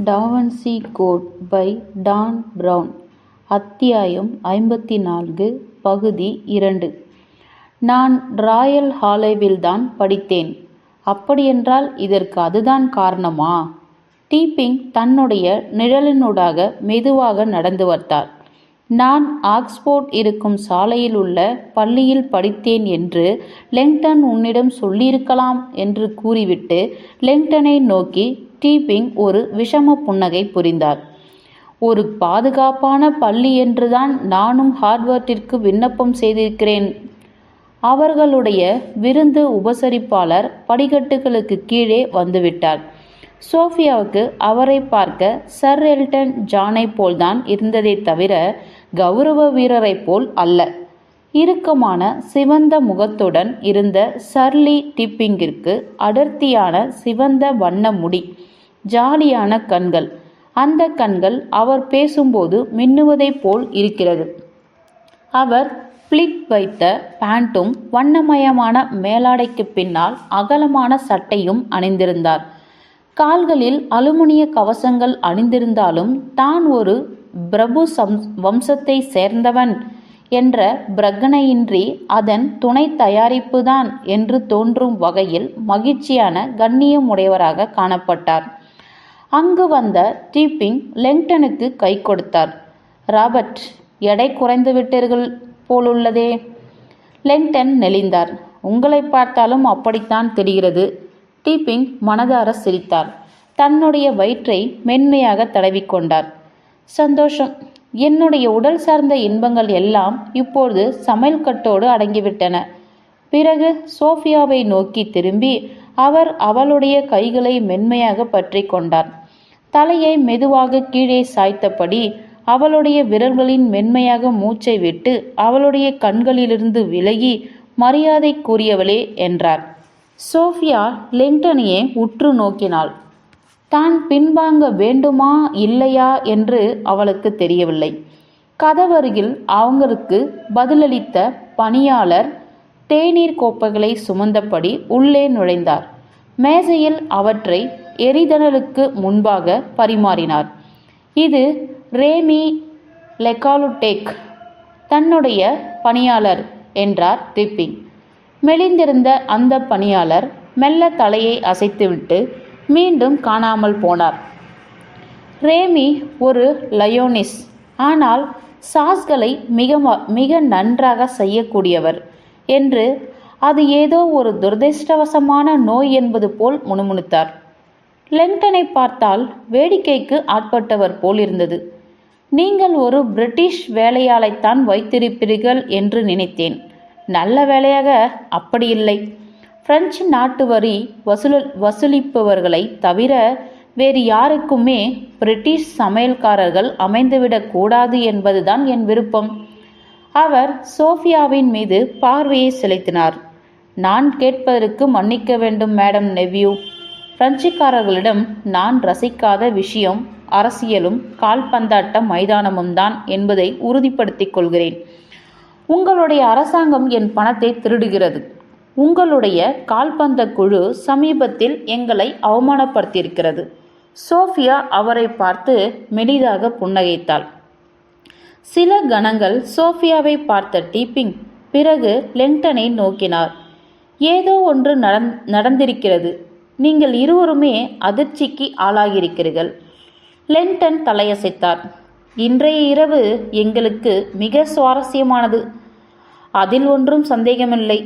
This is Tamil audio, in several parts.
டா Vinci Code by Dan Brown. அத்தியாயம் 54, பகுதி 2. நான் ராயல் ஹாலோவில்தான் படித்தேன். அப்படியென்றால் இதற்கு அதுதான் காரணமா? டீப்பிங் தன்னுடைய நிழலினூடாக மெதுவாக நடந்து வந்தார். நான் ஆக்ஸ்போர்ட் இருக்கும் சாலையில் உள்ள பள்ளியில் படித்தேன் என்று லெங்டன் உன்னிடம் சொல்லியிருக்கலாம் என்று கூறிவிட்டு லெங்டனை நோக்கி டீப்பிங் ஒரு விஷம புன்னகை புரிந்தார். ஒரு பாதுகாப்பான பள்ளி என்றுதான் நானும் ஹார்வர்டிற்கு விண்ணப்பம் செய்திருக்கிறேன். அவர்களுடைய விருந்து உபசரிப்பாளர் படிக்கட்டுகளுக்கு கீழே வந்துவிட்டார். சோஃபியாவுக்கு அவரை பார்க்க சர் எல்டன் ஜானை போல்தான் இருந்ததே தவிர கௌரவ வீரரை போல் அல்ல. இறுக்கமான சிவந்த முகத்துடன் இருந்த சர்லி டிப்பிங்கிற்கு அடர்த்தியான சிவந்த வண்ண முடி, ஜாலியான கண்கள். அந்த கண்கள் அவர் பேசும்போது மின்னுவதைப் போல் இருக்கிறது. அவர் பிளிட் வைத்த பேண்ட்டும் வண்ணமயமான மேலாடைக்கு பின்னால் அகலமான சட்டையும் அணிந்திருந்தார். கால்களில் அலுமினிய கவசங்கள் அணிந்திருந்தாலும் தான் ஒரு பிரபு வம்சத்தை சேர்ந்தவன் என்ற பிரகனையின்றி அதன் துணை தயாரிப்புதான் என்று தோன்றும் வகையில் மகிழ்ச்சியான கண்ணியமுடையவராக காணப்பட்டார். அங்கு வந்த டீப்பிங் லெங்டனுக்கு கை கொடுத்தார். ராபர்ட், எடை குறைந்து விட்டீர்கள் போலுள்ளதே. லெங்டன் நெளிந்தார். உங்களை பார்த்தாலும் அப்படித்தான் தெரிகிறது. டீப்பிங் மனதார சிரித்தார். தன்னுடைய வயிற்றை மென்மையாக தடவிக்கொண்டார். சந்தோஷம். என்னுடைய உடல் சார்ந்த இன்பங்கள் எல்லாம் இப்பொழுது சமையல் கட்டோடு அடங்கிவிட்டன. பிறகு சோஃபியாவை நோக்கி திரும்பி அவர் அவளுடைய கைகளை மென்மையாக பற்றி கொண்டார். தலையை மெதுவாக கீழே சாய்த்தபடி அவளுடைய விரல்களின் மென்மையாக மூச்சை விட்டு அவளுடைய கண்களிலிருந்து விலகி, மரியாதை கூறியவளே என்றார். சோஃபியா லெங்டனையே உற்று நோக்கினாள். தான் பின்வாங்க வேண்டுமா இல்லையா என்று அவளுக்கு தெரியவில்லை. கதவருகில் அவங்களுக்கு பதிலளித்த பணியாளர் தேநீர் கோப்பைகளை சுமந்தபடி உள்ளே நுழைந்தார். மேசையில் அவற்றை எரிதனலுக்கு முன்பாக பரிமாறினார். இது ரேமி லெகாலுடேக், தன்னுடைய பணியாளர் என்றார் டிப்பிங். மெலிந்திருந்த அந்த பணியாளர் மெல்ல தலையை அசைத்துவிட்டு மீண்டும் காணாமல் போனார். ரேமி ஒரு லயோனிஸ், ஆனால் சாஸ்களை மிக நன்றாக செய்யக்கூடியவர் என்று அது ஏதோ ஒரு துரதிர்ஷ்டவசமான நோய் என்பது போல் முணுமுணுத்தார். லெங்டனை பார்த்தால் வேடிக்கைக்கு ஆட்பட்டவர் போல் இருந்தது. நீங்கள் ஒரு பிரிட்டிஷ் வேலையாளைத்தான் வைத்திருப்பீர்கள் என்று நினைத்தேன். நல்ல வேலையாக அப்படியில்லை. பிரெஞ்சு நாட்டு வரி வசூலிப்பவர்களை தவிர வேறு யாருக்குமே பிரிட்டிஷ் சமையல்காரர்கள் அமைந்துவிடக் கூடாது என்பதுதான் என் விருப்பம். அவர் சோஃபியாவின் மீது பார்வையை செலுத்தினார். நான் கேட்பதற்கு மன்னிக்க வேண்டும் மேடம் நெவ்யூ. பிரெஞ்சுக்காரர்களிடம் நான் ரசிக்காத விஷயம் அரசியலும் கால்பந்தாட்ட மைதானமும் தான் என்பதை உறுதிப்படுத்திக் கொள்கிறேன். உங்களுடைய அரசாங்கம் என் பணத்தை திருடுகிறது. உங்களுடைய கால்பந்த குழு சமீபத்தில் எங்களை அவமானப்படுத்தியிருக்கிறது. சோஃபியா அவரை பார்த்து மெலிதாக புன்னகைத்தாள். சில கணங்கள் சோஃபியாவை பார்த்த டீப்பிங் பிறகு லெங்டனை நோக்கினார். ஏதோ ஒன்று நடந்திருக்கிறது. நீங்கள் இருவருமே அதிர்ச்சிக்கு ஆளாகியிருக்கிறீர்கள். லெங்டன் தலையசைத்தார். இன்றைய இரவு எங்களுக்கு மிக சுவாரஸ்யமானது. அதில் ஒன்றும் சந்தேகமில்லை.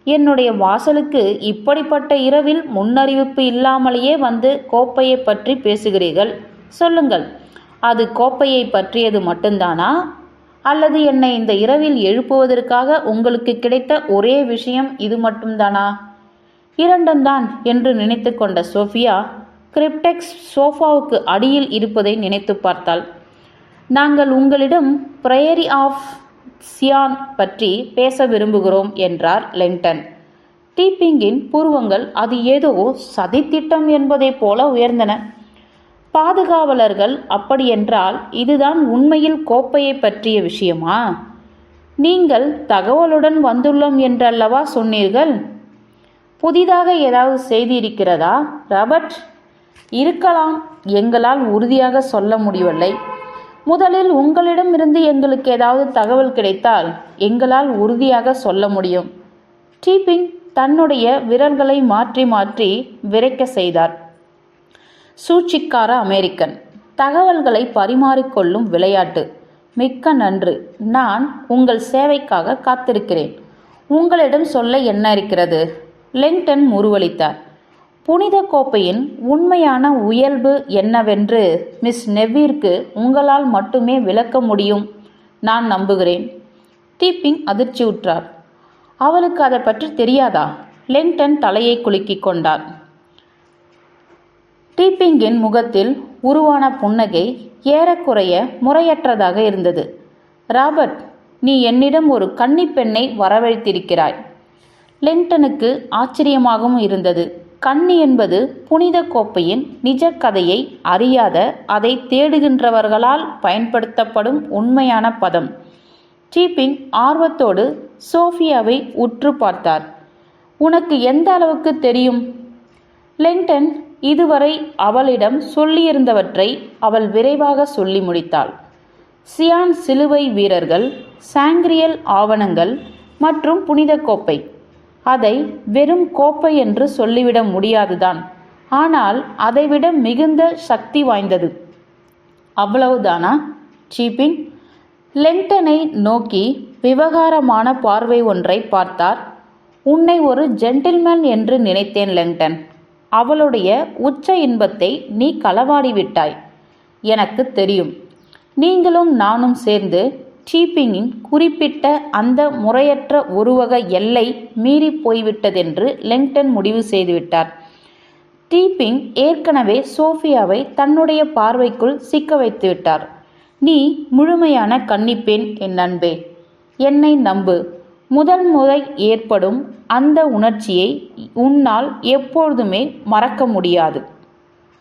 என்னுடைய வாசலுக்கு இப்படிப்பட்ட இரவில் முன்னறிவிப்பு இல்லாமலேயே வந்து கோப்பையை பற்றி பேசுகிறீர்கள். சொல்லுங்கள், அது கோப்பையை பற்றியது மட்டும்தானா? அல்லது என்னை இந்த இரவில் எழுப்புவதற்காக உங்களுக்கு கிடைத்த ஒரே விஷயம் இது மட்டும்தானா? இரண்டும் தான் என்று நினைத்து கொண்ட சோஃபியா கிரிப்டெக்ஸ் சோஃபாவுக்கு அடியில் இருப்பதை நினைத்து பார்த்தாள். நாங்கள் உங்களிடம் பிரயரி ஆஃப் சியான் பற்றி பேச விரும்புகிறோம் என்றார் லெங்டன். டீப்பிங்கின் புருவங்கள் அது ஏதோ சதித்திட்டம் என்பதைப் போல உயர்ந்தன. பாதுகாவலர்கள் அப்படியென்றால் இதுதான் உண்மையில் கோப்பையை பற்றிய விஷயமா? நீங்கள் தகவலுடன் வந்துள்ளோம் என்றல்லவா சொன்னீர்கள்? புதிதாக ஏதாவது செய்தி இருக்கிறதா ராபர்ட்? இருக்கலாம், எங்களால் உறுதியாக சொல்ல முடியவில்லை. முதலில் உங்களிடமிருந்து எங்களுக்கு ஏதாவது தகவல் கிடைத்தால் எங்களால் உறுதியாக சொல்ல முடியும். டீப்பிங் தன்னுடைய விரல்களை மாற்றி மாற்றி விரைக்க செய்தார். சூழ்ச்சிக்கார அமெரிக்கன். தகவல்களை பரிமாறிக்கொள்ளும் விளையாட்டு. மிக்க நன்று. நான் உங்கள் சேவைக்காக காத்திருக்கிறேன். உங்களிடம் சொல்ல என்ன இருக்கிறது? லெங்டன் முறுவலித்தார். புனித கோப்பையின் உண்மையான இயல்பு என்னவென்று மிஸ் நெவ்விற்கு உங்களால் மட்டுமே விளக்க முடியும், நான் நம்புகிறேன். டீப்பிங் அதிர்ச்சியுற்றார். அவளுக்கு அதை பற்றி தெரியாதா? லெங்டன் தலையை குலுக்கிக் கொண்டார். டீப்பிங்கின் முகத்தில் உருவான புன்னகை ஏறக்குறைய முறையற்றதாக இருந்தது. ராபர்ட், நீ என்னிடம் ஒரு கன்னிப் பெண்ணை வரவழைத்திருக்கிறாய். லெங்டனுக்கு ஆச்சரியமாகவும் இருந்தது. கன்னி என்பது புனித கோப்பையின் நிஜ கதையை அறியாத அதை தேடுகின்றவர்களால் பயன்படுத்தப்படும் உண்மையான பதம். டீப்பிங் ஆர்வத்தோடு சோஃபியாவை உற்று பார்த்தார். உனக்கு எந்த அளவுக்கு தெரியும்? லெங்டன் இதுவரை அவளிடம் சொல்லியிருந்தவற்றை அவள் விரைவாக சொல்லி முடித்தாள். சியான் சிலுவை வீரர்கள், சாங்கிரியல் ஆவணங்கள் மற்றும் புனித கோப்பை. அதை வெறும் கோப்பை என்று சொல்லிவிட முடியாதுதான், ஆனால் அதைவிட மிகுந்த சக்தி வாய்ந்தது. அவ்வளவுதானா? டீப்பிங் லெங்டனை நோக்கி விவகாரமான பார்வை ஒன்றை பார்த்தார். உன்னை ஒரு ஜென்டில்மேன் என்று நினைத்தேன் லெங்டன். அவளுடைய உச்ச இன்பத்தை நீ களவாடிவிட்டாய். எனக்கு தெரியும். நீங்களும் நானும் சேர்ந்து டீப்பிங்கின் குறிப்பிட்ட அந்த முறையற்ற உருவக எல்லை மீறி போய்விட்டதென்று லெங்டன் முடிவு செய்துவிட்டார். டீப்பிங் ஏற்கனவே சோஃபியாவை தன்னுடைய பார்வைக்குள் சிக்க வைத்து விட்டார். நீ முழுமையான கன்னிப்பெண் என் அன்பே. என்னை நம்பு. முதல் முறை ஏற்படும் அந்த உணர்ச்சியை உன்னால் எப்பொழுதுமே மறக்க முடியாது.